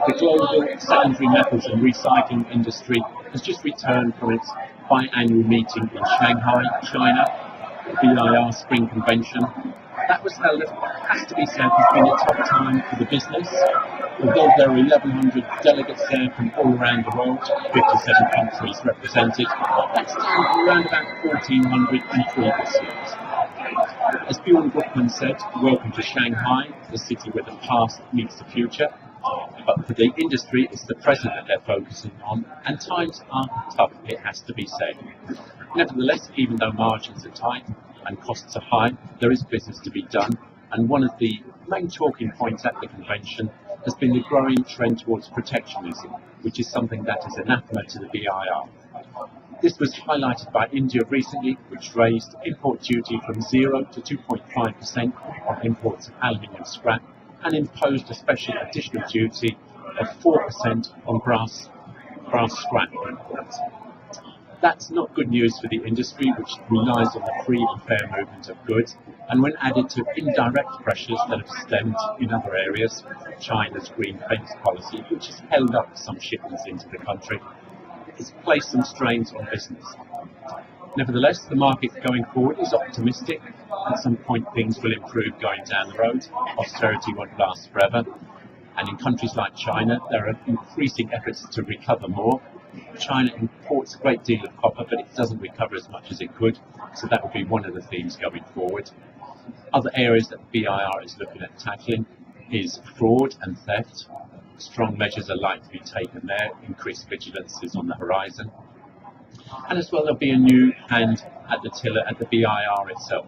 The global secondary metals and recycling industry has just returned from its biannual meeting in Shanghai, China, the BIR Spring Convention. That was held, it has to be said, has been a tough time for the business. Although there are 1,100 delegates there from all around the world, 57 countries represented, that's down from around about 1,400 in previous years. As Bjorn Brookman said, welcome to Shanghai, the city where the past meets the future. But for the industry, it's the present that they're focusing on, and times are tough, it has to be said. Nevertheless, even though margins are tight and costs are high, there is business to be done, and one of the main talking points at the convention has been the growing trend towards protectionism, which is something that is anathema to the BIR. This was highlighted by India recently, which raised import duty from 0 to 2.5% on imports of aluminium scrap and imposed a special additional duty of 4% on brass scrap imports. That's not good news for the industry, which relies on the free and fair movement of goods, and when added to indirect pressures that have stemmed in other areas, China's green fence policy, which has held up some shipments into the country, it's placed some strains on business. Nevertheless, the market going forward is optimistic. At some point things will improve going down the road. Austerity won't last forever, and in countries like China there are increasing efforts to recover more. China imports a great deal of copper, but it doesn't recover as much as it could, so that will be one of the themes going forward. Other areas that the BIR is looking at tackling is fraud and theft. Strong measures are likely to be taken there, increased vigilance is on the horizon. And as well, there'll be a new hand at the tiller at the BIR itself.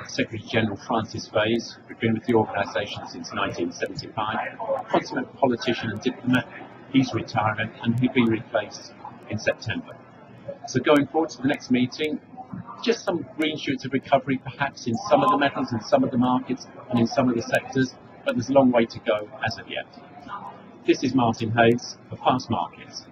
Secretary General Francis Vase, who's been with the organisation since 1975, consummate politician and diplomat. He's retiring and he'll be replaced in September. So going forward to the next meeting, just some green shoots of recovery perhaps in some of the metals, in some of the markets and in some of the sectors, but there's a long way to go as of yet. This is Martin Hayes for Fast Markets.